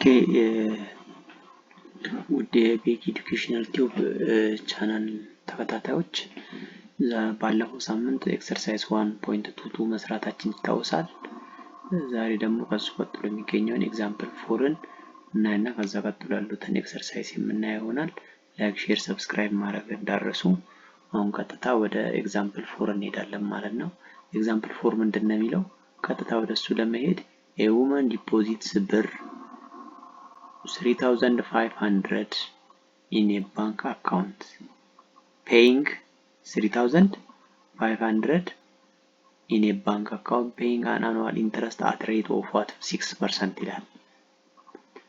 Okay, ውድ የቤክ ኤዱኬሽናል ቲዩብ ቻናል ተከታታዮች ባለፈው ሳምንት ኤክሰርሳይዝ 1.22 መስራታችን ይታወሳል። ዛሬ ደግሞ ከሱ ቀጥሎ የሚገኘውን ኤግዛምፕል 4ን እናያና ከዛ ቀጥሎ ያሉትን ኤክሰርሳይዝ የምናየው ይሆናል። ላይክ፣ ሼር፣ ሰብስክራይብ ማድረግ እንዳትረሱ። አሁን ቀጥታ ወደ ኤግዛምፕል 4 እንሄዳለን ማለት ነው። ኤግዛምፕል 4 ምንድነው የሚለው? ቀጥታ ወደሱ ለመሄድ a woman deposits ብር 3,500 in a bank account, paying 3,500 in a bank account, paying an annual interest at rate of what? 6% ይላል።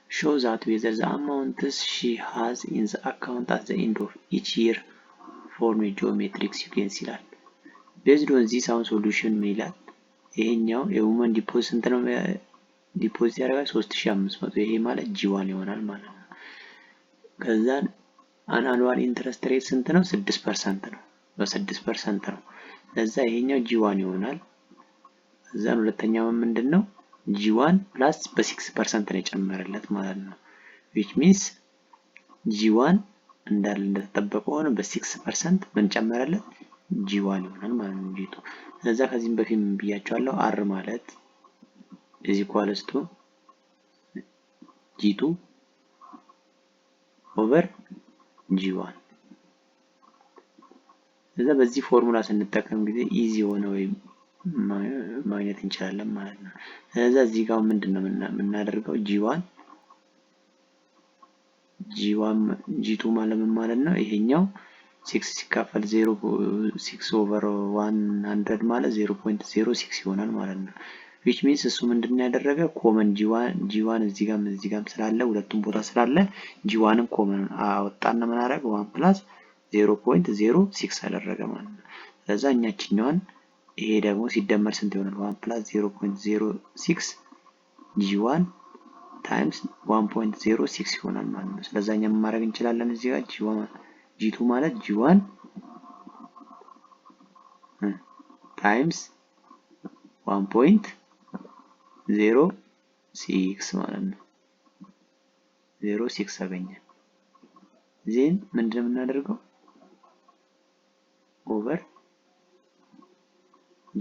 Show that whether the amounts she has in the account at the end of each year form a geometric sequence ይላል። Based on this አሁን solution ምን ይላል? ይሄኛው የውመን ዲፖዚት ስንት ነው? ዲፖዚት ያደርጋል 3500። ይሄ ማለት G1 ይሆናል ማለት ነው። ከዛ አኑዋል ኢንትረስት ሬት ስንት ነው? 6% ነው። በ6% ነው። ለዛ ይሄኛው G1 ይሆናል። ከዛ ሁለተኛው ምንድነው? G1 ፕላስ በ6% ነው የጨመረለት ማለት ነው። which means G1 እንዳለ እንደተጠበቀው ሆኖ በ6% ምን ጨመረለት? G1 ይሆናል ማለት ነው። G2 ለዛ ከዚህም በፊት ምን ብያቸዋለሁ? R ማለት is equals to G2 over G1 ለዛ በዚህ ፎርሙላ ስንጠቀም ጊዜ ኢዚ ሆነ ወይ ማግኘት እንችላለን ማለት ነው። ለዛ እዚህ ጋር ምንድነው የምናደርገው? G2 ማለት ነው ይሄኛው 6 ሲካፈል 0 6 over 100 ማለት 0.06 ይሆናል ማለት ነው። which means እሱ ምንድነው ያደረገ? ኮመን G1 እዚህ ጋርም ስላለ ሁለቱም ቦታ ስላለ G1ን ኮመን አወጣና ምን አደረገ? 1 + 0.06 አደረገ ማለት ነው። ስለዚህ እኛችኛዋን ይሄ ደግሞ ሲደመር ስንት ይሆናል? 1 + 0.06 G1 times 1.06 ይሆናል ማለት ነው። ስለዚህ እኛ ምን ማድረግ እንችላለን? እዚህ ጋር G2 ማለት G1 times 1.06 ማለት ነው። 06 አገኘን። ዜን ምንድነው የምናደርገው? ኦቨር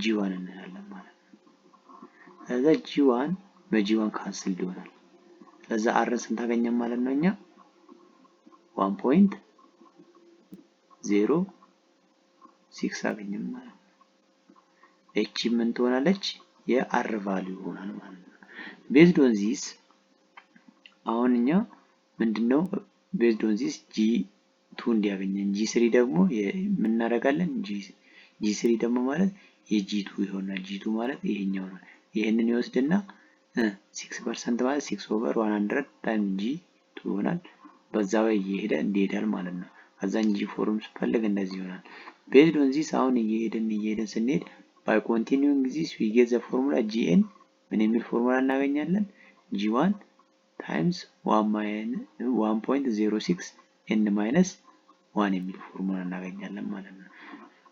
G1 እንላለን ማለት ነው። ከዛ G1 በG1 ካንስል ይሆናል። ከዛ R ስንት አገኘን ማለት ነው? እኛ 1.06 አገኘን ማለት ነው። እቺ ምን ትሆናለች? የR ቫልዩ ይሆናል ማለት ነው። based on this አሁን እኛ ምንድነው based on this G2 እንዲያገኘን G3 ደግሞ ምን እናደርጋለን? G3 ደግሞ ማለት የG2 ይሆናል። G2 ማለት ይሄኛው ነው። ይሄንን ይወስድና 6% ማለት 6 over 100 times G2 ይሆናል። በዛ ላይ ይሄዳል ማለት ነው። ከዛን G4 ስፈልግ እንደዚህ ይሆናል። based on this አሁን እየሄድን ስንሄድ by continuing this we get the formula Gn ምን የሚል ፎርሙላ እናገኛለን? G1 times 1.06 n minus 1 የሚል ፎርሙላ እናገኛለን ማለት ነው።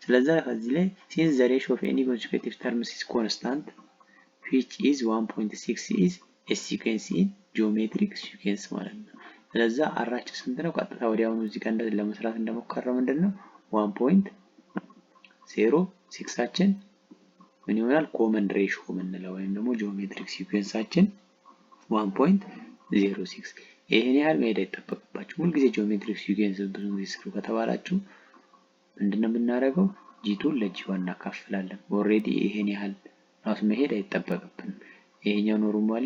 ስለዚህ ከዚህ ላይ since the ratio of any consecutive terms is constant which is 1.6 is a sequence in geometric sequence ማለት ነው። ስለዚህ አራችን ስንት ነው? ቀጥታ ወዲያውኑ እዚህ ጋር እንደዚህ ለመስራት እንደሞከረው ምንድነው 1.06 አችን ምን ይሆናል? ኮመን ሬሽዮ የምንለው ወይም ደግሞ ጂኦሜትሪክ ሲኩዌንሳችን 1.06 ይሄን ያህል መሄድ አይጠበቅባችሁ። ሁሉ ጊዜ ጂኦሜትሪክ ሲኩዌንስ ብዙ ጊዜ ስሩ ከተባላችሁ ምንድነው የምናደርገው? G2 ለG1 እናካፍላለን። ኦሬዲ ይሄን ያህል ራሱ መሄድ አይጠበቅብንም። ይሄኛው ኖርማሊ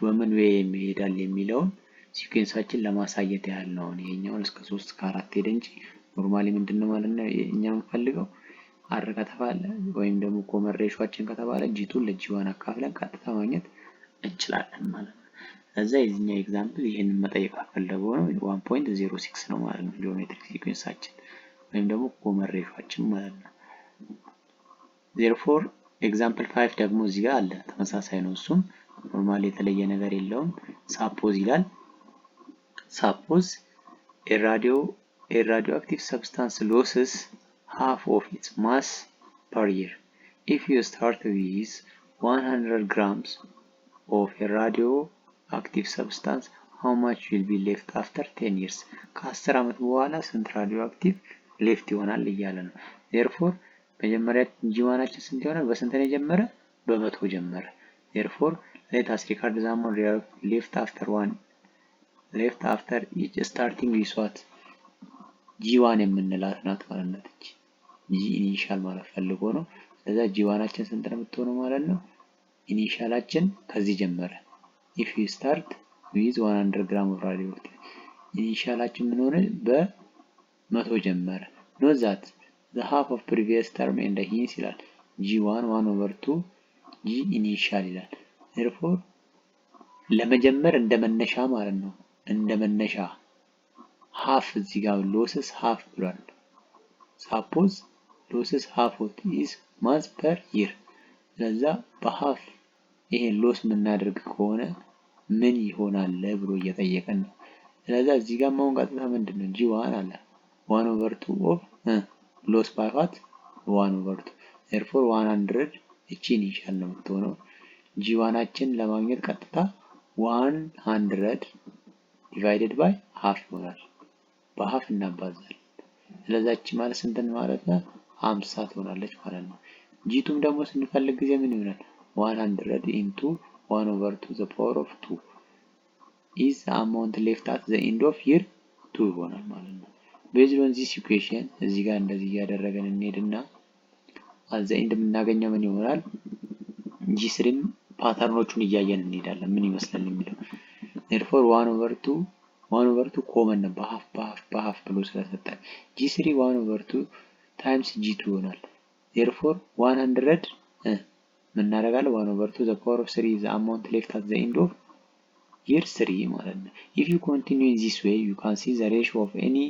በምን ዌይ ይሄዳል የሚለውን ሲኩዌንሳችን ለማሳየት ያህል ነው። ይሄኛው እስከ 3 እስከ 4 ሄደ እንጂ ኖርማሊ ምንድነው ማለት ነው እኛ የምንፈልገው R ከተባለ ወይም ደግሞ ኮመን ሬሽዮአችን ከተባለ G2 ለG1 አካፍለን ቀጥታ ማግኘት እንችላለን ማለት ነው። ለዛ የዚህኛው ኤግዛምፕል ይሄንን መጠየቅ አፈለገው ነው 1.06 ነው ማለት ነው ጂኦሜትሪክ ሲኩዌንሳችን ወይም ደግሞ ኮመን ሬሽዮአችን ማለት ነው። therefore ኤግዛምፕል 5 ደግሞ እዚህ ጋር አለ ተመሳሳይ ነው። እሱም ኖርማሊ የተለየ ነገር የለውም። ሳፖዝ ይላል suppose a radioactive substance loses half of its mass per year. If you start with 100 grams of a active substance how much will be left after 10 years ከ10 ዓመት በኋላ ስንት ራዲዮ አክቲቭ ሌፍት ይሆናል እያለ ነው። therefore መጀመሪያ ጂዋናችን ስንት ይሆናል? በስንት ነው የጀመረ? በመቶ ጀመረ። therefore let us record the amount left after each starting with what ጂ1 የምንላት ናት ማለት ነው። ጂ ኢኒሻል ማለት ፈልጎ ነው። ስለዛ ጂ1አችን ስንት ነው የምትሆነው ማለት ነው? ኢኒሻላችን ከዚህ ጀመረ if you start with 100 gram of radioactive ኢኒሻላችን ምን ሆነ? በመቶ ጀመረ። note that the half of previous term and hence ይላል ጂ1 1/2 ጂ ኢኒሻል ይላል። therefore ለመጀመር እንደመነሻ ማለት ነው። እንደመነሻ half እዚህ ጋር losses half ብሏል። suppose losses half what is months per year ስለዛ በhalf ይሄን ሎስ የምናደርግ ከሆነ ምን ይሆናል ብሎ እየጠየቀን ነው። ስለዛ እዚህ ጋር ማውን ቀጥታ ምንድነው ጂ1 አለ 1/2 of loss by what 1/2 therefore 100 እቺ ኢኒሻል ነው የምትሆነው። ጂ1አችን ለማግኘት ቀጥታ 100 divided by half ይሆናል። በhalf እናባዛለን። ስለዛ እቺ ማለት ስንት ማለት ነው? 50 ትሆናለች ማለት ነው። ጂ2ም ደግሞ ስንፈልግ ጊዜ ምን ይሆናል? 100 into 1/2 the power of 2 is the amount left at the end of year 2 ይሆናል ማለት ነው። based on this equation እዚህ ጋር እንደዚህ ያደረገን እንሄድና at the end የምናገኘው ምን ይሆናል? ጂ3ም ፓተርኖቹን እያየን እንሄዳለን ምን ይመስላል የሚለው። therefore 1/2 ኮመን ነው በhalf ብሎ ስለሰጠን ጂ3 1/2 times ጂ2 ይሆናል። therefore 100 ምን እናደርጋለን? 1/2 the power of 3 is the amount left at the end of year 3 ማለት ነው። if you continue in this way you can see the ratio of any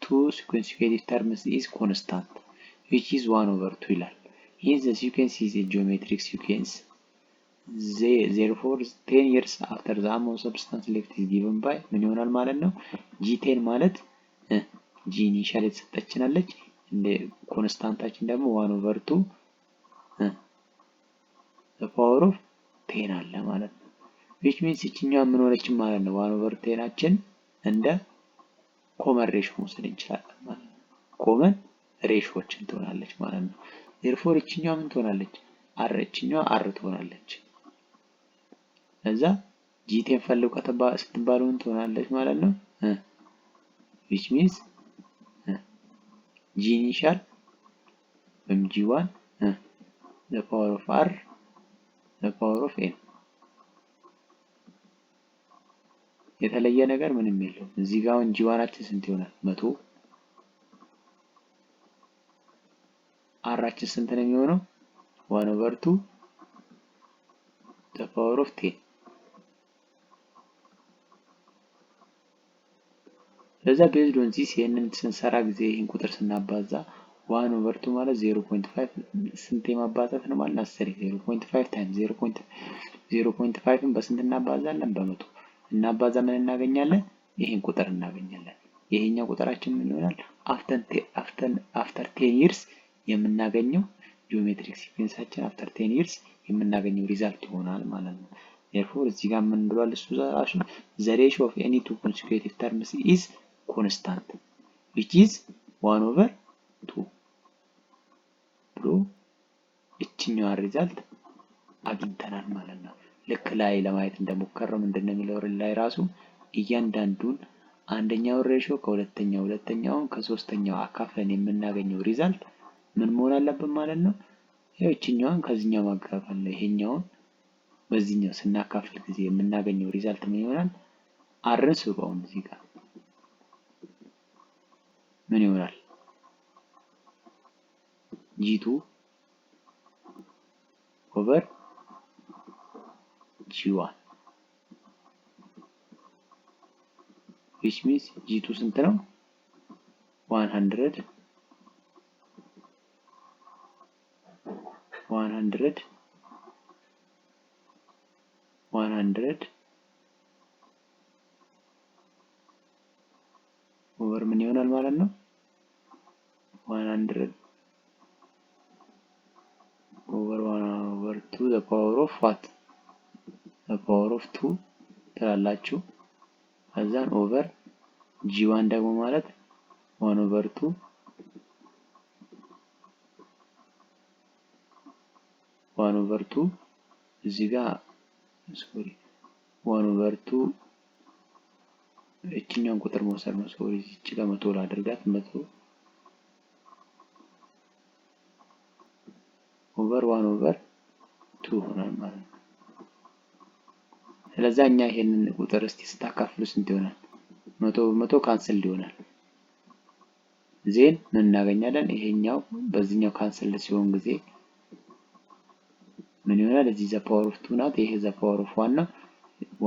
two consecutive terms is constant which is 1/2 ይላል። hence the sequence is a geometric sequence. therefore 10 years after the amount of substance left is given by ምን ይሆናል ማለት ነው? ጂ10 ማለት ጂ ኢኒሻል የተሰጠችናለች እንደ ኮንስታንታችን ደግሞ 1/2 the power of 10 አለ ማለት ነው። which means እቺኛው ምን ሆነች ማለት ነው? 1/10 እንደ ኮመን ሬሾ መውሰድ እንችላለን ማለት ነው። ኮመን ሬሾችን ትሆናለች ማለት ነው። therefore እቺኛው ምን ትሆናለች? አር እቺኛው አር ትሆናለች። ከዛ ጂ10 ፈልጉ ስትባሉ ምን ትሆናለች ማለት ነው? which means ጂ ኢኒሻል ወይም ጂ1 the power of r the power of n የተለየ ነገር ምንም የለውም። እዚህ ጋር አሁን ጂ1አችን ስንት ይሆናል? 100 አራችን ስንት ነው የሚሆነው? 1/2 the power of 10 ለዛ based on this ይሄንን ስንሰራ ጊዜ ይሄን ቁጥር ስናባዛ 1/2 ማለት 0.5 ስንት ማባዛት ነው ማለት 10 0.5 times 0.5ን በስንት እናባዛለን? በመቶ እናባዛ ምን እናገኛለን? ይሄን ቁጥር እናገኛለን። ይሄኛው ቁጥራችን ምን ይሆናል? after 10 years የምናገኘው ጂኦሜትሪክ ሲኩዌንሳችን after 10 years የምናገኘው ሪዛልት ይሆናል ማለት ነው። therefore እዚህ ጋር ምን ብሏል እሱ ራሱ the ratio of any two consecutive terms is constant which is 1/2 ብሎ እቺኛው ሪዛልት አግኝተናል ማለት ነው። ልክ ላይ ለማየት እንደሞከረው ምንድነው የሚለው ላይ ራሱ እያንዳንዱን አንደኛው ሬሾ ሁለተኛውን ከሶስተኛው አካፍለን የምናገኘው ሪዛልት ምን መሆን አለበት ማለት ነው? ይሄኛውን ከዚህኛው ማካፈል ነው። ይሄኛውን በዚህኛው ስናካፍል ጊዜ የምናገኘው ሪዛልት ምን ይሆናል? አርን ስሩውን እዚህ ጋር ምን ይሆናል? ጂ2 ኦቨር ጂ1 which means ጂ2 ስንት ነው? 100 ኦቨር ምን ይሆናል ማለት ነው? 100 over 1/2 the power of what? The power of 2 ትላላችሁ። ከዛን ኦቨር ጂ1 ደግሞ ማለት 1/2 1/2 እዚህ ጋር 1/2 እቺኛውን ቁጥር መውሰድ ነው። እዚህ ጋር 100 ላድርጋት 100 ኦቨር 1/2 ሆኗል ማለት ነው። ስለዚህ እኛ ይሄንን ቁጥር እስቲ ስታካፍሉ ስንት ይሆናል? 100 ካንሰል ይሆናል። ዜን ምን እናገኛለን? ይሄኛው በዚህኛው ካንሰል ሲሆን ጊዜ ምን ይሆናል? እዚህ ዘ ፓወር ኦፍ 2 ናት። ይሄ ዘ ፓወር ኦፍ 1 ነው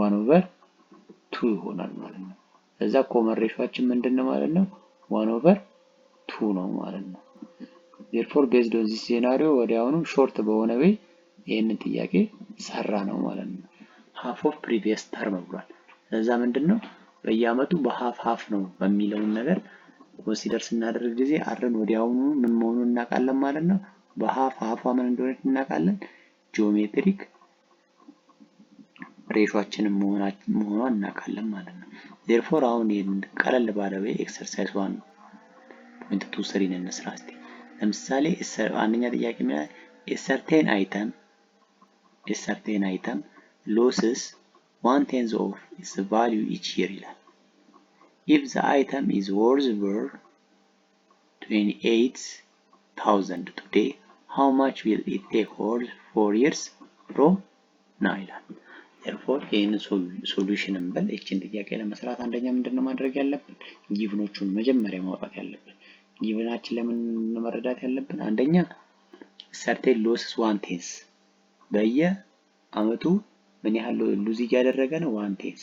1/2 ይሆናል ማለት ነው። እዛ ኮመን ሬሾአችን ምንድነው ማለት ነው? 1/2 ነው ማለት ነው። therefore based on this scenario ወዲያውኑ ሾርት በሆነ ወይ ይሄንን ጥያቄ ሰራ ነው ማለት ነው። half of previous term ብሏል። ለዛ ምንድነው በየአመቱ በሃፍ ነው በሚለው ነገር ኮንሲደር ስናደርግ ጊዜ አርን ወዲያውኑ ምን መሆኑን እናውቃለን ማለት ነው። በሃፍ ምን እንደሆነ እናውቃለን። ጂኦሜትሪክ ሬሾአችንን መሆኗን እናውቃለን ማለት ነው። therefore አሁን ይሄን ቀለል ባለ ወይ ኤክሰርሳይዝ 1.23 እንስራ እስቲ። ለምሳሌ አንደኛ ጥያቄ ምን ይላል? a certain item loses 1/10 of its value each year ይላል። if the item is worth 28,000 today how much will it take over 4 years from now ይላል። therefore ይሄን ሶሉሽን እንበል። እቺን ጥያቄ ለመስራት አንደኛ ምንድነው ማድረግ ያለብን? ጊቭኖቹን መጀመሪያ ማውጣት ያለብን። ጊቭናችን ለምን መረዳት ያለብን? አንደኛ certain losses 1/10 በየአመቱ ምን ያህል ሉዝ እያደረገ ነው? 1/10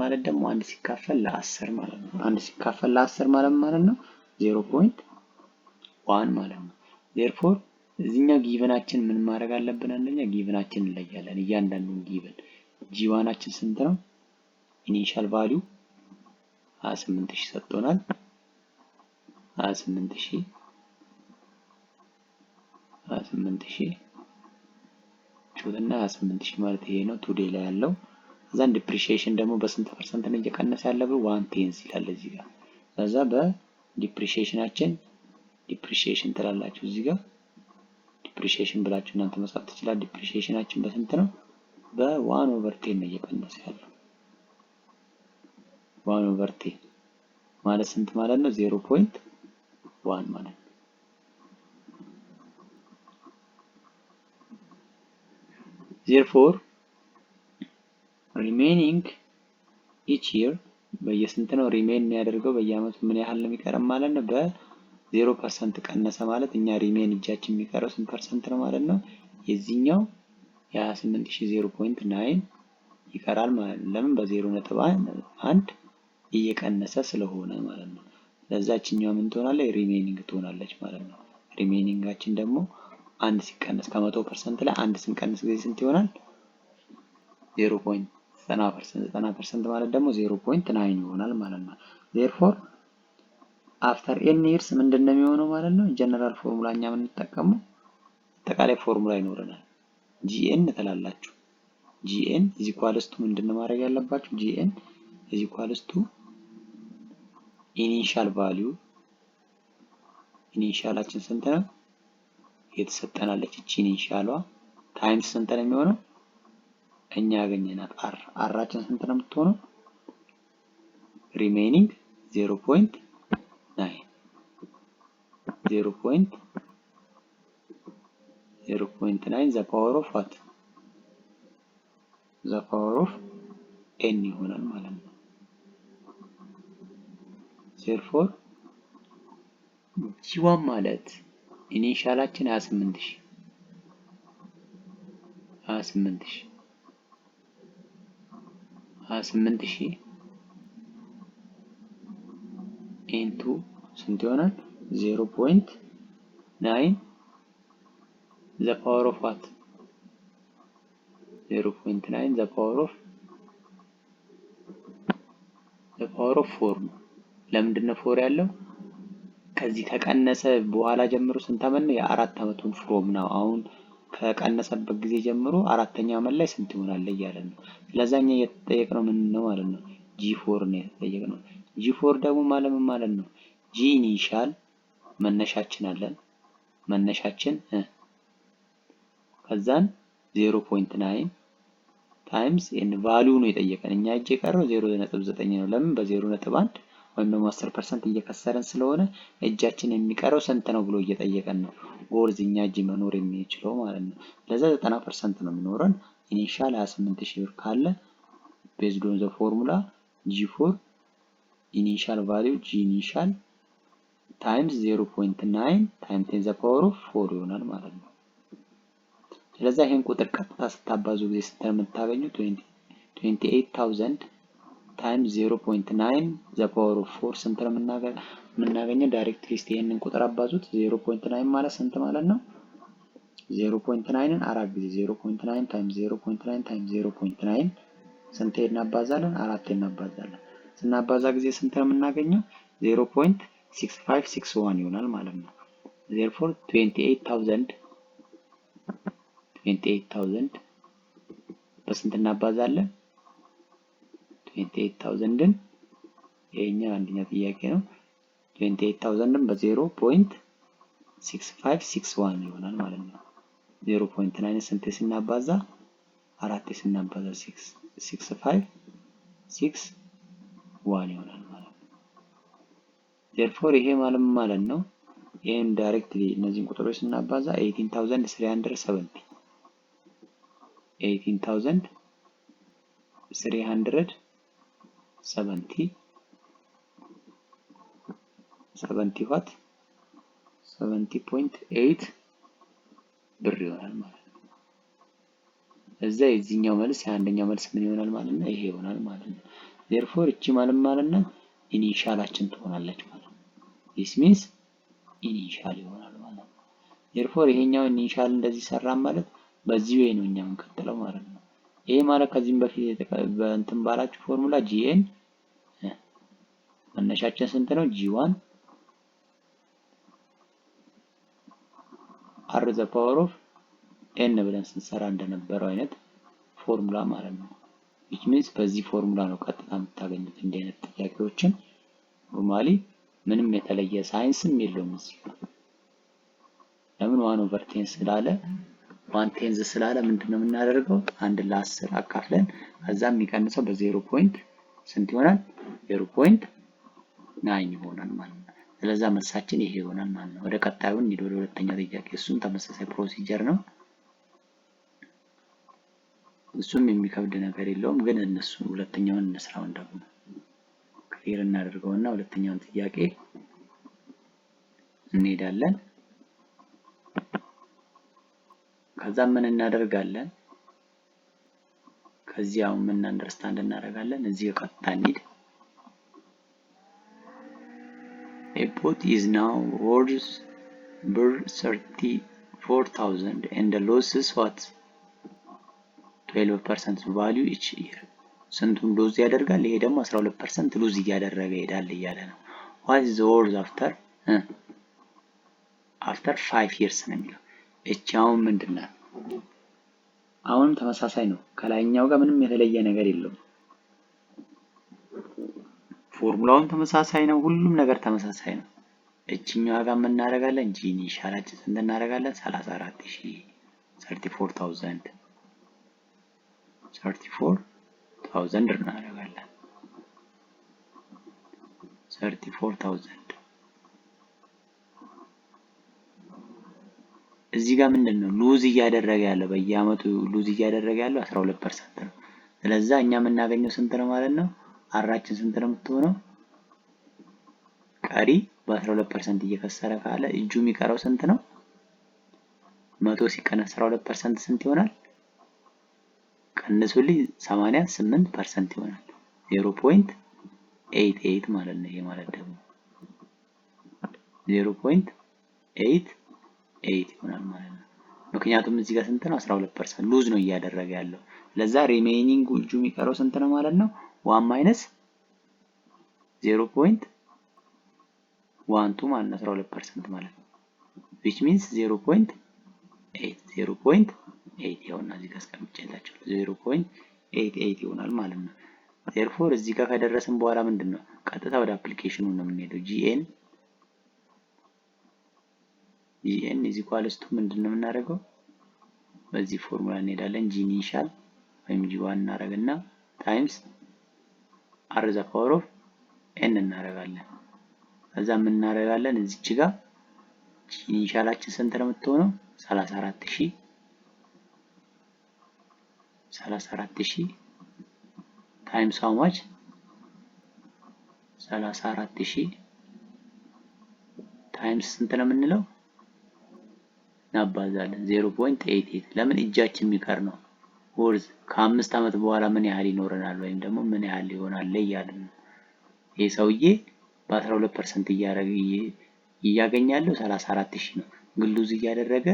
ማለት ደግሞ 1 ሲካፈል ለ10 ማለት ነው። 1 ሲካፈል ለ10 ማለት ነው 0.1 ማለት ነው። therefore እዚህኛው ጊቭናችን ምን ማድረግ አለብን? አንደኛ ጊቭናችን እንለያለን። እያንዳንዱን ጊቭን ጂ1አችን ስንት ነው? ኢኒሻል ቫልዩ 28000 ሰጥቶናል። 28000 ቹትና 28000 ማለት ይሄ ነው ቱዴ ላይ ያለው። ከዛን ዲፕሪሺየሽን ደግሞ በስንት ፐርሰንት ነው እየቀነሰ ያለው? 1/10 ይላል እዚህ ጋር። ከዛ በዲፕሪሺየሽናችን ዲፕሪሺየሽን ትላላችሁ እዚህ ጋር ዲፕሪሺየሽን ብላችሁ እናንተ መጻፍ ትችላላችሁ። ዲፕሪሺየሽናችን በስንት ነው? በ1/10 ነው እየቀነሰ ያለው። 1/10 ማለት ስንት ማለት ነው? 0.1 ማለት ነው። therefore remaining each year በየስንት ነው ሪሜን የሚያደርገው? በየአመቱ ምን ያህል ነው የሚቀረም ማለት ነው? በ0% ቀነሰ ማለት እኛ ሪሜን እጃችን የሚቀረው ስንት ፐርሰንት ነው ማለት ነው? የዚህኛው የ28000 0.9 ይቀራል ማለት ነው። ለምን? በ0.1 እየቀነሰ ስለሆነ ማለት ነው። ለዛችኛው ምን ትሆናለች? ሪሜኒንግ ትሆናለች ማለት ነው። ሪሜኒንጋችን ደግሞ 1 ሲቀነስ ከ100% ላይ 1 ስንቀንስ ጊዜ ስንት ይሆናል? 0.90%። 90% ማለት ደግሞ 0.9 ይሆናል ማለት ነው። therefore after n years ምንድነው የሚሆነው ማለት ነው? ጀነራል ፎርሙላኛ የምንጠቀመው አጠቃላይ ፎርሙላ ይኖረናል። gn ትላላችሁ። gn is equals to ምንድነው ማድረግ ያለባችሁ? gn is equals to ኢኒሻል ቫልዩ ኢኒሻላችን ስንት ነው? የተሰጠናለች እቺ ኢኒሻሏ ታይምስ ስንት ነው የሚሆነው? እኛ ያገኘናት አራችን ስንት ነው የምትሆነው? ሪሜኒንግ 0.9 the power of what? the power of n ይሆናል ማለት ነው። therefore ጂ1 ማለት ኢኒሻላችን 28000 ኢንቱ ስንት ይሆናል? 0.9 the power of what? 0.9 the power of 4 ነው። ለምንድን ነው 4 ያለው? ከዚህ ከቀነሰ በኋላ ጀምሮ ስንት አመት ነው? የ4 አመቱን ፍሮም ነው። አሁን ከቀነሰበት ጊዜ ጀምሮ አራተኛው አመት ላይ ስንት ይሆናል እያለን ነው። ስለዛኛ እየተጠየቅነው ምን ነው ማለት ነው? G4 ነው የተጠየቅነው። G4 ደግሞ ማለት ነው? G ኢኒሻል መነሻችን አለን። መነሻችን ከዛን 0.9 ታይምስ ኤን ቫልዩ ነው የጠየቀን። እኛ እጅ የቀረው 0.9 ነው። ለምን በ0.1 ወይም ደግሞ 10% እየከሰረን ስለሆነ እጃችን የሚቀረው ስንት ነው ብሎ እየጠየቀን ነው። ወርዝ እኛ እጅ መኖር የሚችለው ማለት ነው። ለዛ 90% ነው የሚኖረን። ኢኒሻል 28000 ብር ካለ ቤዝድ ኦን ዘ ፎርሙላ G4 ኢኒሻል ቫልዩ G ኢኒሻል ታይምስ 0.9 ታይምስ 10 ዘ ፓወር ኦፍ 4 ይሆናል ማለት ነው። ስለዚህ ይሄን ቁጥር ቀጥታ ስታባዙ ጊዜ ስንት ነው የምታገኙት? 28000 ታይምስ 0.9 ዘ ፓወር ኦፍ 4 ስንት ነው የምናገኘው? ዳይሬክትሊ ይሄንን ቁጥር አባዙት። 0.9 ማለት ስንት ማለት ነው? 0.9ን አራት ጊዜ 0.9 ታይምስ 0.9 ታይምስ 0.9 ስንት እናባዛለን? አራት እናባዛለን። ስናባዛ ጊዜ ስንት ነው የምናገኘው? 0.6561 ይሆናል ማለት ነው። therefore 28000 በስንት እናባዛለን? 28000ን ይሄኛ አንደኛ ጥያቄ ነው። 28000ን በ0.6561 ይሆናል ማለት ነው። 0.9 ስንት ስናባዛ? አራት ስናባዛ 6561 ይሆናል ማለት ነው። therefore ይሄ ማለት ነው ይሄን ዳይሬክትሊ እነዚህን ቁጥሮች ስናባዛ 18370 70 ዋት 70.8 ብር ይሆናል ማለት ነው። እዛ የዚህኛው መልስ የአንደኛው መልስ ምን ይሆናል ማለት ነው? ይሄ ይሆናል ማለት ነው። therefore እቺ ማለት ነው ኢኒሻላችን ትሆናለች ማለት ነው። this means ኢኒሻል ይሆናል ማለት ነው። therefore ይሄኛው ኢኒሻል እንደዚህ ሰራን ማለት በዚህ ወይ ነው እኛ የምንቀጥለው ማለት ነው። ይሄ ማለት ከዚህም በፊት በእንትን ባላችሁ ፎርሙላ gn መነሻችን ስንት ነው? g1 r the power of n ብለን ስንሰራ እንደነበረው አይነት ፎርሙላ ማለት ነው። which means በዚህ ፎርሙላ ነው ቀጥታ የምታገኙት እንዲህ አይነት ጥያቄዎችን። ኖርማሊ ምንም የተለየ ሳይንስም የለውም እዚህ ጋር። ለምን 1/10 ስላለ 1/10 ስላለ ምንድነው የምናደርገው? አንድ ለ10 አካፍለን ከዛ የሚቀንሰው በ0. ስንት ይሆናል? 0.9 ይሆናል ማለት ነው። ስለዚህ መልሳችን ይሄ ይሆናል ማለት ነው። ወደ ቀጣዩ እንሂድ፣ ወደ ሁለተኛው ጥያቄ። እሱም ተመሳሳይ ፕሮሲጀር ነው። እሱም የሚከብድ ነገር የለውም፣ ግን እነሱ ሁለተኛውን እንስራው ደግሞ ክሊር እናደርገውና ሁለተኛውን ጥያቄ እንሄዳለን። ከዛ ምን እናደርጋለን? ከዚያው ምን አንደርስታንድ እናደርጋለን? እዚህ ቀጥታ እንሂድ። A pot is now worth 34,000 and the loss is what? 12% value each year. ስንቱን ሎዝ ያደርጋል? ይሄ ደግሞ 12% ሎዝ እያደረገ ይሄዳል እያለ ነው። what is the worth after 5 years ነው የሚለው። እቻው ምንድነው? አሁንም ተመሳሳይ ነው። ከላይኛው ጋር ምንም የተለየ ነገር የለውም። ፎርሙላውን ተመሳሳይ ነው። ሁሉም ነገር ተመሳሳይ ነው። እቺኛው ጋር ምን እናደርጋለን? ጂ ኢኒሻላችን ስንት እናደርጋለን? 34000 34,000 እናደርጋለን። 34,000 እዚህ ጋር ምንድነው ሉዝ እያደረገ ያለው? በየአመቱ ሉዝ እያደረገ ያለው 12% ነው። ስለዚህ እኛ የምናገኘው ስንት ነው ማለት ነው? አራችን ስንት ነው የምትሆነው? ቀሪ በ12% እየከሰረ ካለ እጁ የሚቀረው ስንት ነው? 100 ሲቀነስ 12% ስንት ይሆናል? ቀንሱልኝ 88% ይሆናል። 0.88 ማለት ነው። ይሄ ማለት ደግሞ 0.88 ይሆናል ማለት ነው። ምክንያቱም እዚህ ጋር ስንት ነው? 12% ሉዝ ነው እያደረገ ያለው። ለዛ ሪሜይኒንግ እጁ የሚቀረው ስንት ነው ማለት ነው? 1 ማይነስ 0.12 ማለት ነው 12% ማለት ነው። which means 0.88 0.8 ይሆናል። እዚህ ጋር አስቀምጬላችሁ 0.88 ይሆናል ማለት ነው። ዜርፎር እዚህ ጋር ከደረስን በኋላ ምንድነው ቀጥታ ወደ አፕሊኬሽኑ ነው የምንሄደው። ጂኤን ኢዝ ኢኳልስ ቱ ምንድነው የምናደርገው በዚህ ፎርሙላ እንሄዳለን። ጂ ኢኒሻል ወይም ጂ1 እናደርግና ታይምስ አር ዘ ፓወር ኦፍ ኤን እናደርጋለን። ከዛ ምን እናደርጋለን እዚች ጋር ጂ ኢኒሻላችን ስንት ነው የምትሆነው 34000 ታይምስ ሃው ማች 34000 ታይምስ ስንት ነው የምንለው እናባዛለን 0.88 ለምን እጃችን የሚቀር ነው ወርዝ ከ5 አመት በኋላ ምን ያህል ይኖረናል ወይም ደግሞ ምን ያህል ይሆናል እያልን ነው። ይሄ ሰውዬ በ12% እያገኛለው 34000 ነው። ግን ሉዝ እያደረገ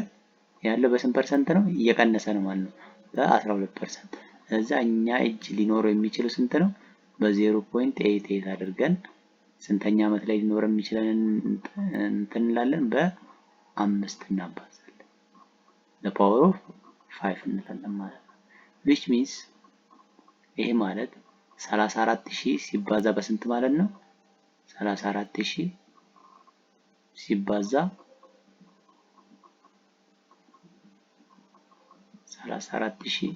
ያለው በስንት ፐርሰንት ነው እየቀነሰ ነው ማለት ነው በ12%። ስለዚህ እኛ እጅ ሊኖረው የሚችለው ስንት ነው በ0.88 አድርገን ስንተኛ አመት ላይ ሊኖረው የሚችለን እንትን እንላለን በ5 እናባዛለን the power of 5 እንላለን ማለት ነው። which means ይሄ ማለት 34000 ሲባዛ በስንት ማለት ነው 34000 ሲባዛ 34000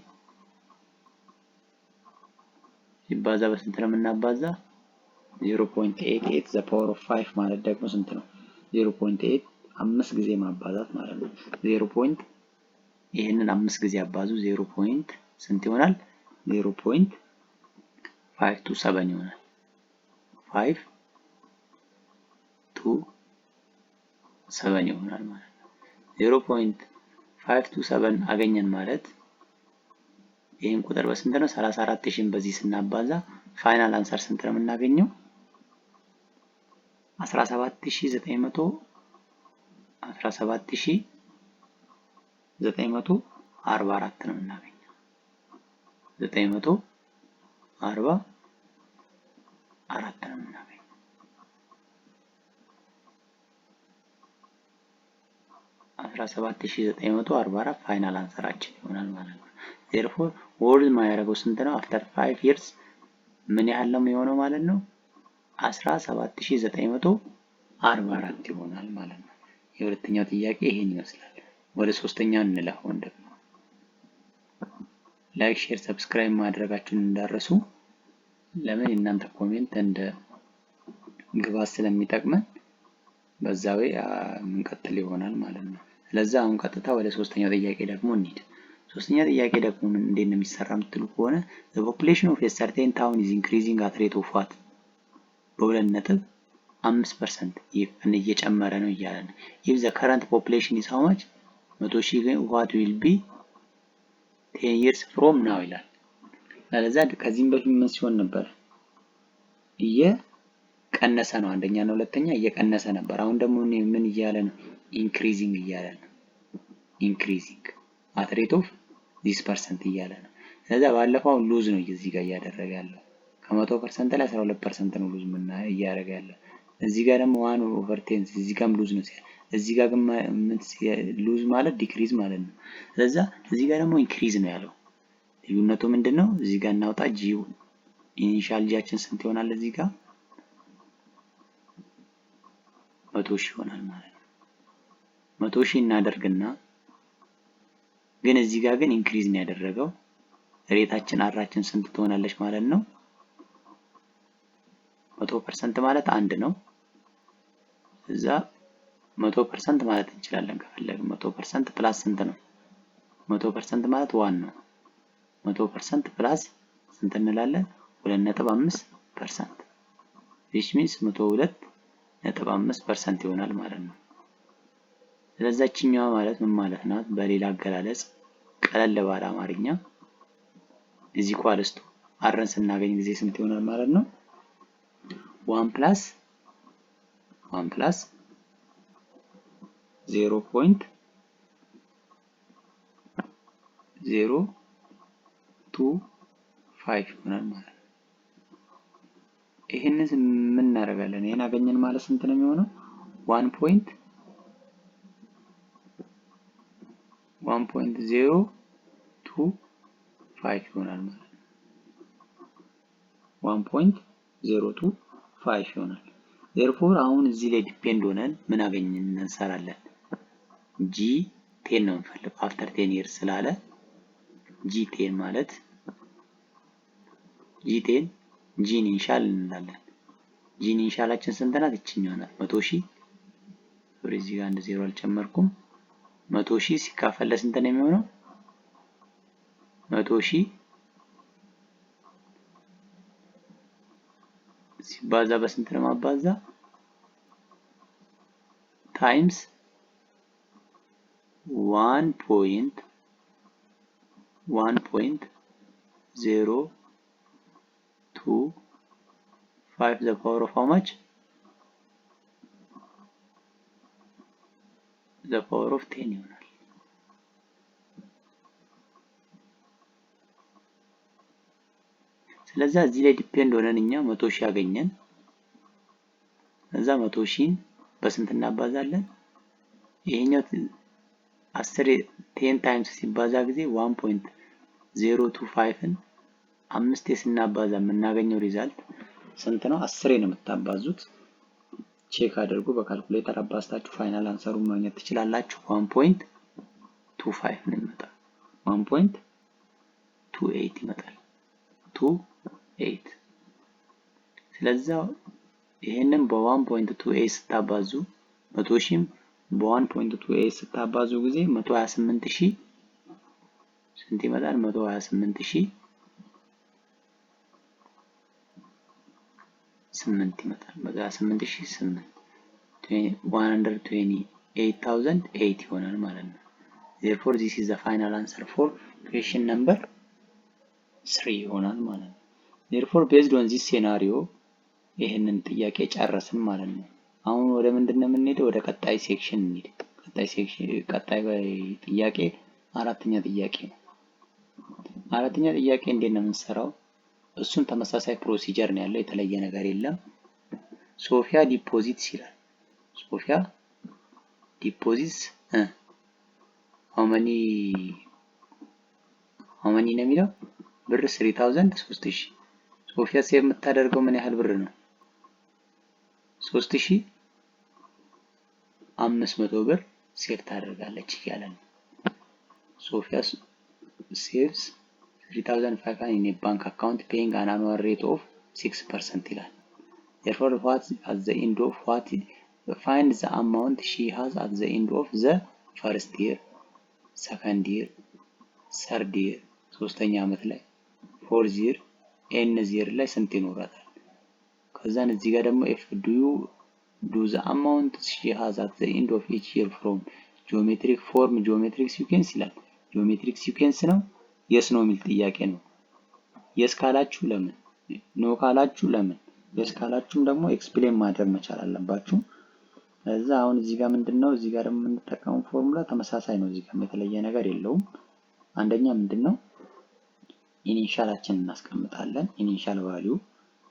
ሲባዛ በስንት ነው የምናባዛ 0.88 the power of 5 ማለት ደግሞ ስንት ነው 0.8 5 ጊዜ ማባዛት ማለት ነው። 0. ይሄንን 5 ጊዜ አባዙ 0. ስንት ይሆናል 0.527 ይሆናል 527 ይሆናል ማለት ነው። 0.527 አገኘን ማለት ይሄን ቁጥር በስንት ነው 34000 በዚህ ስናባዛ ፋይናል አንሰር ስንት ነው የምናገኘው 17944 ነው የምናገኘው 944 ነው የምናገኘው 17944 ፋይናል አንሰራችን ይሆናል ማለት ነው። therefore ወርዝ ማያረገው ስንት ነው after 5 years ምን ያህል ነው የሚሆነው ማለት ነው 17944 ይሆናል ማለት ነው። የሁለተኛው ጥያቄ ይሄን ይመስላል። ወደ ሶስተኛው እንለፍ። ወንድም ላይክ ሼር ሰብስክራይብ ማድረጋችሁን እንዳረሱ ለምን እናንተ ኮሜንት እንደ ግባት ስለሚጠቅመን በዛው እንቀጥል ይሆናል ማለት ነው። ስለዚህ አሁን ቀጥታ ወደ ሶስተኛው ጥያቄ ደግሞ እንሂድ። ሶስተኛ ጥያቄ ደግሞ እንዴት ነው የሚሰራ የምትሉ ከሆነ the population of a certain town is increasing at rate of what በ2.5% እየጨመረ ነው እያለ ነው። if the current population is how much 100,000 what will be 10 years from now ይላል። ስለዚህ ከዚህም በፊት ምን ሲሆን ነበር እየቀነሰ ነው አንደኛ እና ሁለተኛ እየቀነሰ ነበር። አሁን ደግሞ ምን እያለ ነው increasing እያለ ነው increasing at rate of this percent እያለ ነው። ስለዚህ ባለፈው ሉዝ ነው እዚህ ጋር እያደረገ ያለው ከ100% ላይ 12% ነው ሉዝ ምን እያደረገ ያለው። እዚህ ጋር ደግሞ 1/10 እዚህ ጋርም ሉዝ ነው ሲያል እዚህ ጋር ግን ሉዝ ማለት ዲክሪዝ ማለት ነው። ስለዚህ እዚህ ጋር ደግሞ ኢንክሪዝ ነው ያለው። ልዩነቱ ምንድነው እዚህ ጋር እናውጣ ጂ ኢኒሻል ጂያችን ስንት ይሆናል እዚህ ጋር 100,000 ይሆናል ማለት ነው። 100,000 እናደርግና ግን እዚህ ጋር ግን ኢንክሪዝ ነው ያደረገው ሬታችን አራችን ስንት ትሆናለች ማለት ነው 100% ማለት 1 ነው። እዛ 100% ማለት እንችላለን ከፈለግን 100% ፕላስ ስንት ነው 100% ማለት 1 ነው። 100% ፕላስ ስንት እንላለን 2.5% which means 102.5% ይሆናል ማለት ነው። ስለዚህኛው ማለት ምን ማለት ነው በሌላ አገላለጽ ቀለል ባለ አማርኛ እዚህ ኳልስቱ አረን ስናገኝ ጊዜ ስንት ይሆናል ማለት ነው 1 plus 0.025 ይሆናል ማለት ነው። ይሄንን ምን እናደርጋለን ይሄን አገኘን ማለት ስንት ነው የሚሆነው 1.025 ይሆናል ማለት ነው። 1.025 ይሆናል። therefore አሁን እዚህ ላይ ዲፔንድ ሆነን ምን አገኘን እንሰራለን። G10 ነው የምፈልገው after 10 years ስላለ G10 ማለት G10 G ኢኒሻል እንላለን። G ኢኒሻላችን ስንት ናት? እቺኛው ናት 100,000 እዚህ ጋር አንድ ዜሮ አልጨመርኩም። 100,000 ሲካፈል ለስንት ነው የሚሆነው? 100,000 ሲባዛ በስንት ነው ማባዛ? ታይምስ 1.025 the power of how much? The power of 10 ይሆናል። ስለዚህ እዚህ ላይ ዲፔንድ ሆነን እኛ 100,000 ያገኘን እዛ 100,000 በስንት እናባዛለን? ይሄኛው 10 ታይምስ ሲባዛ ጊዜ 1.025ን 5 ስናባዛ የምናገኘው ሪዛልት ስንት ነው? 10 ነው የምታባዙት። ቼክ አድርጉ። በካልኩሌተር አባዝታችሁ ፋይናል አንሰሩን ማግኘት ትችላላችሁ። 1.25 ነው የሚመጣው። 1.28 ይመጣል። 28 ስለዚህ ይሄንን በ1.28 ስታባዙ 100,000 በ1.28 ስታባዙ ጊዜ 128,000 ስንት ይመጣል? 128,008 ይመጣል። 128,008 128,008 ይሆናል ማለት ነው። therefore this is the final answer for question number 3 ይሆናል ማለት ነው። therefore based on this scenario ይሄንን ጥያቄ ጨረስን ማለት ነው። አሁን ወደ ምንድነው የምንሄደው? ወደ ቀጣይ ሴክሽን እንሂድ። ቀጣይ ጥያቄ አራተኛ ጥያቄ ነው። አራተኛ ጥያቄ እንዴት ነው የምንሰራው? እሱን ተመሳሳይ ፕሮሲጀር ነው ያለው፣ የተለየ ነገር የለም። ሶፊያ ዲፖዚትስ ይላል። ሶፊያ ዲፖዚትስ how many ነው የሚለው ብር 3000 3000 ሶፊያ ሴቭ የምታደርገው ምን ያህል ብር ነው? 3500 ብር ሴቭ ታደርጋለች እያለ ነው። ሶፊያ saves 3500 in a bank account paying an annual rate of 6% ይላል። therefore what at the end of what find the amount she has at the end of the first year, second year, third year ሶስተኛ አመት ላይ fourth year n year ላይ ስንት ይኖራታል? ከዛን እዚህ ጋር ደግሞ if do the amount she has at the end of each year from geometric sequence ይላል። geometric sequence ነው yes ነው የሚል ጥያቄ ነው። yes ካላችሁ ለምን? no ካላችሁ ለምን? yes ካላችሁም ደግሞ ኤክስፕሌን ማድረግ መቻል አለባችሁ። እዛ አሁን እዚህ ጋር ምንድነው እዚህ ጋር ደግሞ የምንጠቀመው ፎርሙላ ተመሳሳይ ነው። እዚህ ጋር የተለየ ነገር የለውም። አንደኛ ምንድነው ኢኒሻላችን እናስቀምጣለን። ኢኒሻል ቫልዩ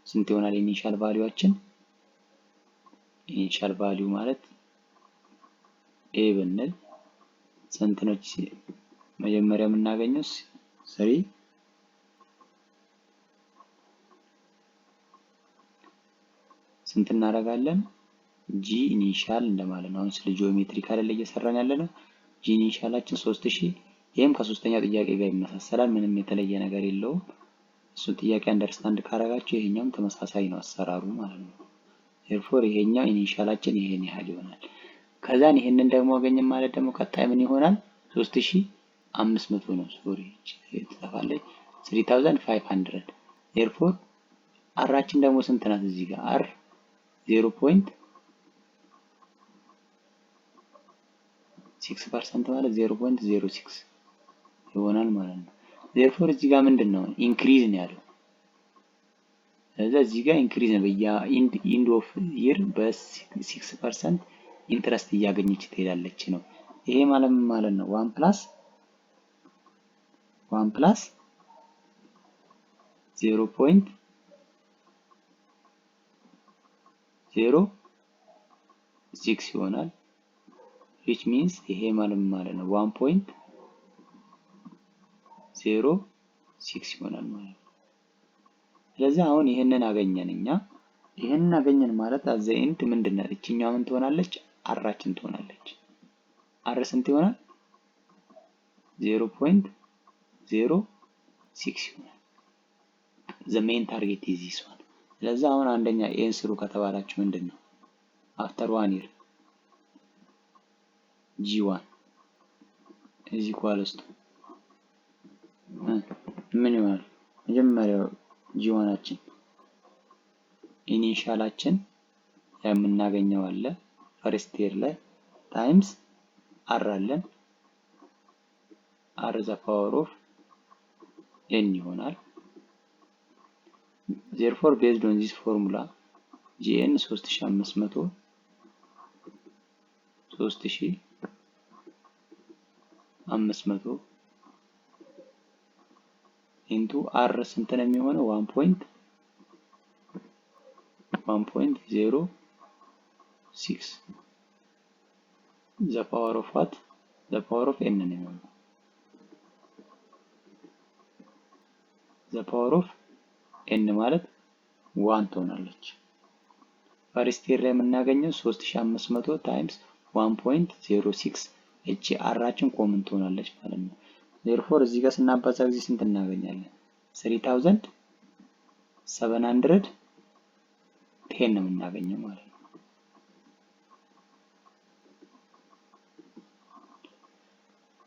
ስንት ይሆናል? ኢኒሻል ቫልዩአችን ኢኒሻል ቫልዩ ማለት a ብንል ስንት ነው? መጀመሪያ የምናገኘው 3 ስንት እናደርጋለን? g ኢኒሻል እንደማለት ነው። አሁን ስለ ጂኦሜትሪክ አይደለ እየሰራን ያለነው። g ኢኒሻላችን 3000 ይሄም ከሶስተኛ ጥያቄ ጋር ይመሳሰላል። ምንም የተለየ ነገር የለውም። እሱ ጥያቄ አንደርስታንድ ካረጋችሁ ይሄኛውም ተመሳሳይ ነው አሰራሩ ማለት ነው። therefore ይሄኛው ኢኒሻላችን ይሄን ያህል ይሆናል። ከዛን ይሄንን ደግሞ አገኘን ማለት ደግሞ ቀጣይ ምን ይሆናል? 3500 ነው። ሶሪ ትጠፋለች 3500 therefore አራችን ደግሞ ስንት ናት? እዚህ ጋር r 0.6% ማለት 0.06 ይሆናል ማለት ነው። therefore እዚህ ጋር ምንድነው ኢንክሪዝ ነው ያለው። ስለዚህ እዚህ ጋር ኢንክሪዝ ነው ኢንድ ኦፍ ይር በ6% ኢንትረስት እያገኘች ትሄዳለች ነው። ይሄ ማለት ነው 1 ፕላስ 0.06 ይሆናል which means ይሄ ማለት ነው 1.0 0.06 ይሆናል ማለት ነው። ስለዚህ አሁን ይሄንን አገኘን እኛ ይሄንን አገኘን ማለት አዘ ኤንድ ምንድነው እቺኛው ምን ትሆናለች? አራችን ትሆናለች። አር ስንት ይሆናል? 0.06 ይሆናል። the main target is this one። ስለዚህ አሁን አንደኛ ኤን ስሩ ከተባላችሁ ምንድነው after 1 year g1 is equals to ምን ይሆናል? መጀመሪያው g1 አችን ኢኒሻላችን የምናገኘው አለ ፈርስት ኢየር ላይ ታይምስ አር አለን አር ዘ ፓወር ኦፍ n ይሆናል። therefore based on this formula gn 3500 into r ስንት ነው የሚሆነው 1.06 the power of what? the power of n ነው የሚሆነው the power of n ማለት 1 ትሆናለች። ፈርስት ኢየር ላይ የምናገኘው 3500 ታይምስ 1.06 እቺ አራችን ኮመን ትሆናለች ማለት ነው። therefore እዚህ ጋር ስናባዛ ጊዜ ስንት እናገኛለን? 3710 ነው የምናገኘው ማለት ነው።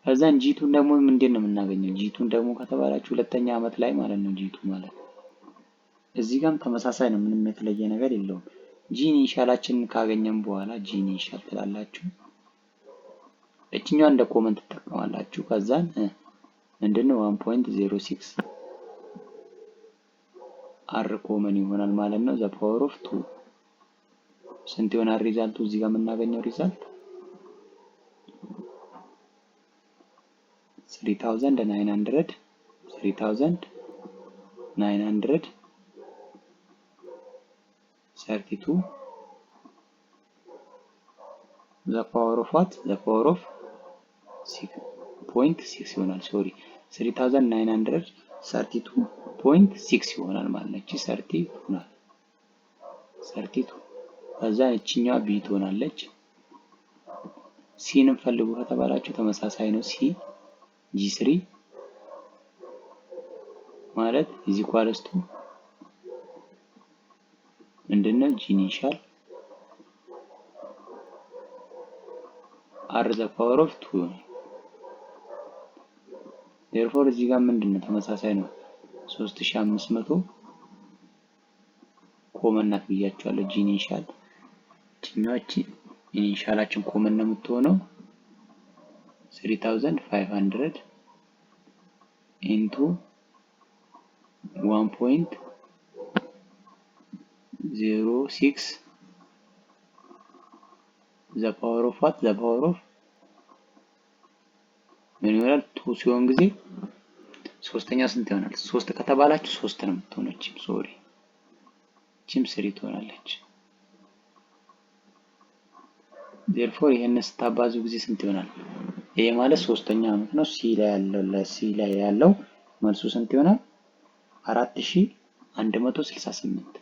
ከዛን ጂቱን ደግሞ ምንድን ነው የምናገኘው? ጂቱን ደግሞ ከተባላችሁ ሁለተኛ አመት ላይ ማለት ነው። ጂቱ ማለት እዚህ ጋርም ተመሳሳይ ነው፣ ምንም የተለየ ነገር የለውም። ጂ ኢኒሻላችንን ካገኘን በኋላ ጂ ኢኒሻል ትላላችሁ። እቺኛው እንደ ኮመንት ተጠቀማላችሁ። ከዛን ምንድነው 1.06 አር ኮመን ይሆናል ማለት ነው። ዘ ፓወር ኦፍ 2 ስንት ይሆናል? ሪዛልቱ እዚህ ጋር የምናገኘው ሪዛልት 3932 the power of what? the power of 6.6 ይሆናል። ሶሪ 3932.6 ይሆናል ማለት ነው። እቺ 30 ይሆናል 32 ከዛ እቺኛዋ ቢ ትሆናለች። ሲንም ፈልጉ ከተባላችሁ ተመሳሳይ ነው። ሲ G3 ማለት is equals to ምንድነው? G initial R the power of 2 therefore እዚህ ጋር ምንድነው? ተመሳሳይ ነው። 3500 ኮመን ናት ብያችኋለሁ። G initial እቺኛዋች ኢኒሻላችን ኮመን ነው የምትሆነው 3500 into 1.06 the power of what? the power of ምን ይሆናል? 2 ሲሆን ጊዜ ሶስተኛ ስንት ይሆናል? 3 ከተባላችሁ 3 ነው የምትሆነው። እቺም ሶሪ እቺም 3 ትሆናለች። therefore ይሄን ስታባዙ ጊዜ ስንት ይሆናል? ይሄ ማለት ሶስተኛ አመት ነው። ሲ ላይ ያለው መልሱ ስንት ይሆናል? 4168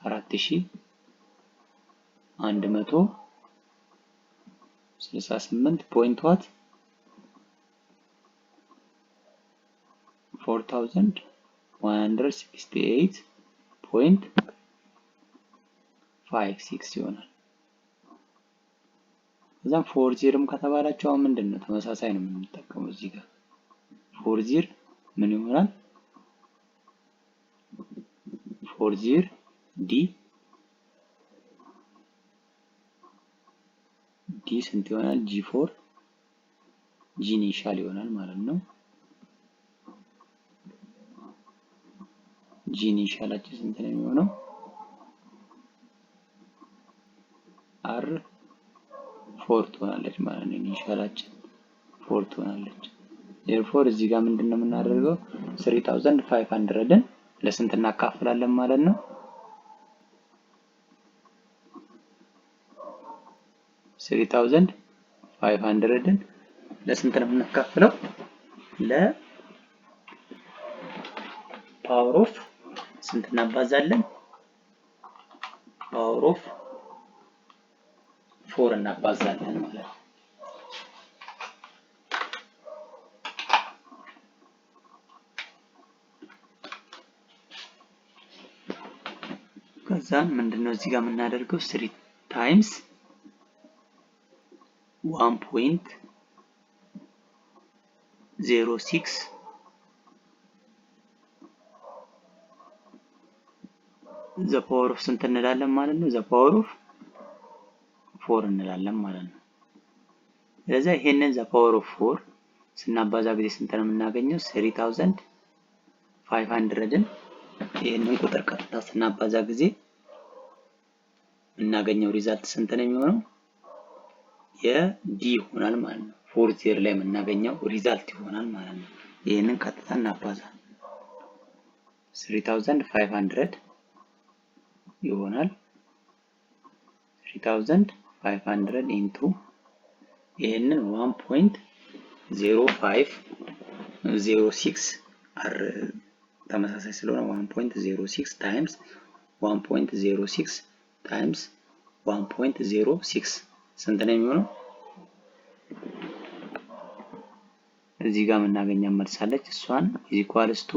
4168 ፖይንት ዋት 4168.56 ይሆናል። እዛም 40 ከተባላችሁ አሁን ምንድነው? ተመሳሳይ ነው የምንጠቀመው እዚህ ጋር 40 ምን ይሆናል? 40 ዲ ስንት ይሆናል? G4 G ኢኒሻል ይሆናል ማለት ነው። G ኢኒሻላችን ስንት ነው የሚሆነው? R 4 ትሆናለች ማለት ነው። ኢኒሻላችን 4 ትሆናለች። therefore እዚህ ጋር ምንድነው የምናደርገው? 3500ን ለስንት እናካፍላለን ማለት ነው? 3500ን ለስንት ነው የምናካፍለው? ፓወር ኦፍ ስንት እናባዛለን? ፓወር ኦፍ 4 እናባዛለን ማለት ነው። ከዛን ምንድነው እዚህ ጋር የምናደርገው 3 ታይምስ 1.06 ዘ ፓወር ኦፍ ስንት እንላለን ማለት ነው? ዘ ፓወር ኦፍ 4 እንላለን ማለት ነው። ስለዚህ ይሄንን ዘ ፓወር ኦፍ 4 ስናባዛ ጊዜ ስንት ነው የምናገኘው? 3500ን ይሄንን ቁጥር ቀጥታ ስናባዛ ጊዜ የምናገኘው ሪዛልት ስንት ነው የሚሆነው? የዲ ይሆናል ማለት ነው። 40 ላይ የምናገኘው ሪዛልት ይሆናል ማለት ነው። ይሄንን ቀጥታ እናባዛ 3500 ይሆናል 3500 ኢንቱ ይሄንን 1.0506 አር ተመሳሳይ ስለሆነ 1.06 ታይምስ 1.06 ታይምስ 1.06 ስንት ነው የሚሆነው? እዚህ ጋር የምናገኘው መልስ አለች። እሷን ኢኳልስ ቱ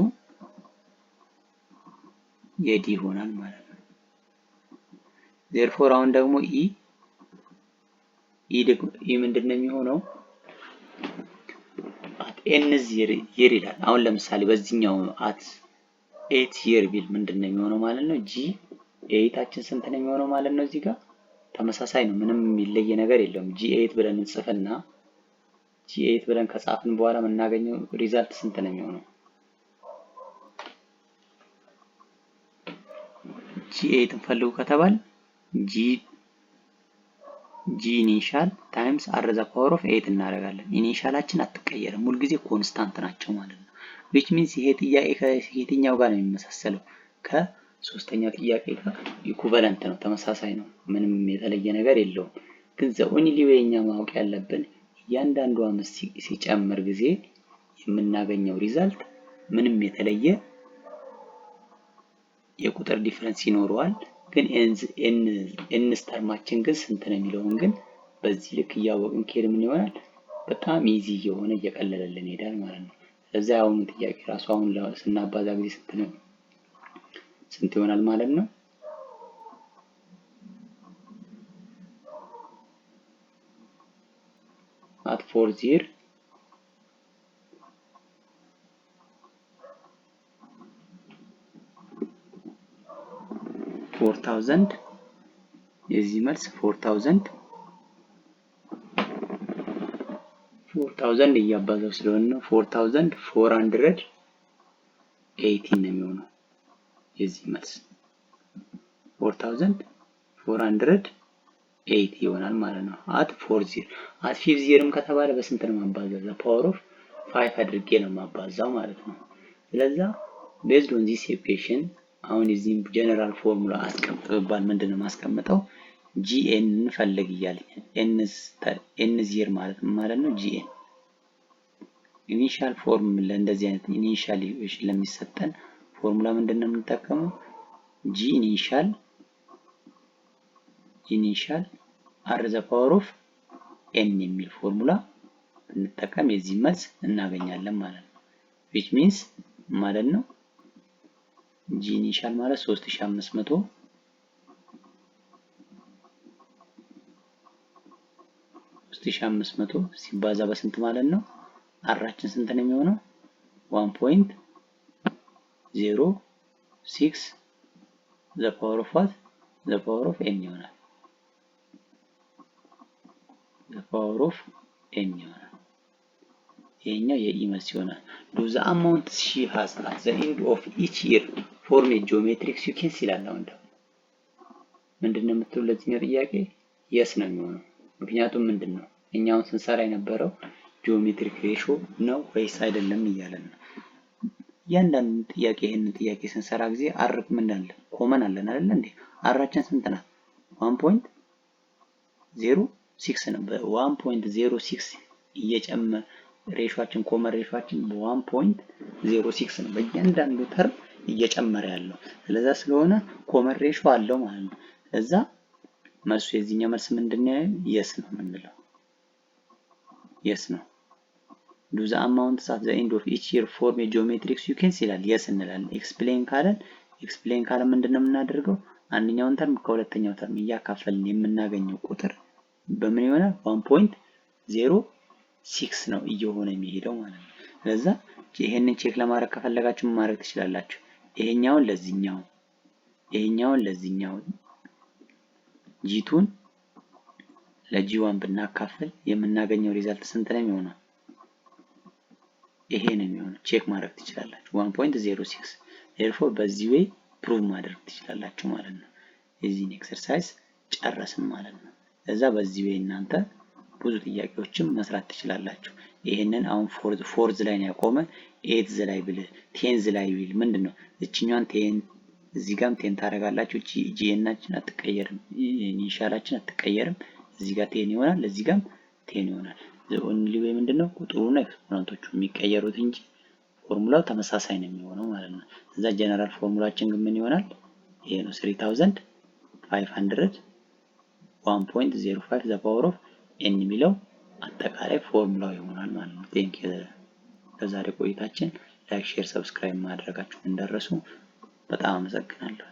የዲ ይሆናል ማለት ነው። therefore አሁን ደግሞ ኢ ምንድነው የሚሆነው? at n year ይላል። አሁን ለምሳሌ በዚህኛው at 8 year ቢል ምንድነው የሚሆነው ማለት ነው? ጂ 8ታችን ስንት ነው የሚሆነው ማለት ነው? እዚህ ጋር ተመሳሳይ ነው። ምንም የሚለየ ነገር የለውም። ጂ8 ብለን እንጽፍና ጂ8 ብለን ከጻፍን በኋላ የምናገኘው ሪዛልት ስንት ነው የሚሆነው? ጂ8 እንፈልጉ ከተባል ጂ ኢኒሻል ታይምስ አር ዘ ፓወር ኦፍ 8 እናደርጋለን። ኢኒሻላችን አትቀየርም፣ ሁሉ ጊዜ ኮንስታንት ናቸው ማለት ነው። which means ይሄ ጥያቄ ከየትኛው ጋር ነው የሚመሳሰለው? ከሶስተኛው ጥያቄ ጋር ኢኩቫለንት ነው፣ ተመሳሳይ ነው። ምንም የተለየ ነገር የለውም። ግን ዘ ኦንሊ ዌይ እኛ ማወቅ ያለብን እያንዳንዱ አምስት ሲጨምር ጊዜ የምናገኘው ሪዛልት ምንም የተለየ የቁጥር ዲፈረንስ ይኖረዋል። ግን ኤን ተርማችን ግን ስንት ነው የሚለውን ግን በዚህ ልክ እያወቅን ከሄድ ምን ይሆናል? በጣም ኢዚ እየሆነ እየቀለለልን ይሄዳል ማለት ነው። ስለዚህ አሁን ጥያቄ ራሱ አሁን ስናባዛ ጊዜ ስንት ይሆናል ማለት ነው? at 4000 የዚህ መልስ 4000 እያባዛው ስለሆነ ነው 4418 ነው የሚሆነው የዚህ መልስ 4408 ይሆናል ማለት ነው። at 50 ከተባለ በስንት ነው ማባዛው? the power of 5 አድርጌ ነው ማባዛው ማለት ነው። ስለዚህ based on this equation አሁን እዚህ ጀነራል ፎርሙላ አስቀምጠባል። ምንድነው ማስቀምጠው? gn እንፈልግ ይያለኝ n ዚር ማለት ነው gn ኢኒሻል ፎርም ለእንደዚህ አይነት ኢኒሻል ኢኩዌሽን ለሚሰጠን ፎርሙላ ምንድነው የምንጠቀመው? g ኢኒሻል r the power of n የሚል ፎርሙላ እንጠቀም የዚህ መልስ እናገኛለን ማለት ነው። which means ማለት ነው g ኢኒሻል ማለት 3500 ሲባዛ በስንት ማለት ነው? አራችን ስንት ነው የሚሆነው? 1.06 the power of what? the power of n ይሆናል። the power of n ይሆናል። ይሄኛው የኢ መልስ ይሆናል። do the amount she has at the end of each year form a geometric sequence ይላል። አሁን ደግሞ ምንድነው የምትለው ለዚህኛው ጥያቄ? yes ነው የሚሆነው። ምክንያቱም ምንድነው እኛውን ስንሰራ የነበረው ጂኦሜትሪክ ሬሾ ነው ወይስ አይደለም እያለን ነው። እያንዳንዱ ጥያቄ ይሄንን ጥያቄ ስንሰራ ጊዜ አር ምን አለ? ኮመን አለን አይደል እንዴ? አራችን ስንት ናት? 1.06 ነው። በ1.06 እየጨመረ ሬሾአችን ኮመን ሬሾአችን በ1.06 ነው። በእያንዳንዱ ተርም እየጨመረ ያለው። ስለዛ ስለሆነ ኮመን ሬሾ አለው ማለት ነው። ስለዛ መልሱ የዚህኛው መልስ ምንድነው? የስ ነው የምንለው። የስ ነው። ዱ ዘ አማውንትስ አት ዘ ኤንድ ኦፍ ኢች ይር ፎርም የጂኦሜትሪክ ሲኩዌንስ ይላል። የስ እንላለን። ኤክስፕሌን ካለ ምንድነው የምናደርገው? አንደኛውን ተርም ከሁለተኛው ተርም እያካፈልን የምናገኘው ቁጥር በምን ይሆናል? 1.06 ነው እየሆነ የሚሄደው ማለት ነው። ስለዛ ይሄንን ቼክ ለማድረግ ከፈለጋችሁ ምን ማድረግ ትችላላችሁ? ይሄኛውን ለዚህኛው ጂቱን ለጂ1 ብናካፍል የምናገኘው ሪዛልት ስንት ነው የሚሆነው? ይሄ ነው የሚሆነው። ቼክ ማድረግ ትችላላችሁ 1.06። therefore በዚህ way ፕሩቭ ማድረግ ትችላላችሁ ማለት ነው። የዚህን ኤክሰርሳይዝ ጨረስን ማለት ነው። ለዛ በዚህ way እናንተ ብዙ ጥያቄዎችን መስራት ትችላላችሁ። ይሄንን አሁን ፎርዝ ላይ ነው ያቆመ። ኤትዝ ላይ ብል ቴንዝ ላይ ቢል ምንድነው? እቺኛን ቴን እዚህ ጋርም ቴን ታደርጋላችሁ። እቺ ጂኤናችን አትቀየርም፣ ኢኒሻላችን አትቀየርም። እዚህ ጋር ቴን ይሆናል፣ እዚህ ጋርም ቴን ይሆናል። ኦንሊ ዌይ ምንድነው? ቁጥሩና ኤክስፖነንቶቹ የሚቀየሩት እንጂ ፎርሙላው ተመሳሳይ ነው የሚሆነው ማለት ነው። እዛ ጀነራል ፎርሙላችን ግን ምን ይሆናል? ይሄ ነው 3500 1.05 ዘ ፓወር ኦፍ ኤን የሚለው አጠቃላይ ፎርሙላው ይሆናል ማለት ነው። ቴንክ ዩ። ለዛሬ ቆይታችን ላይክ፣ ሼር፣ ሰብስክራይብ ማድረጋችሁን እንዳትረሱ። በጣም አመሰግናለሁ።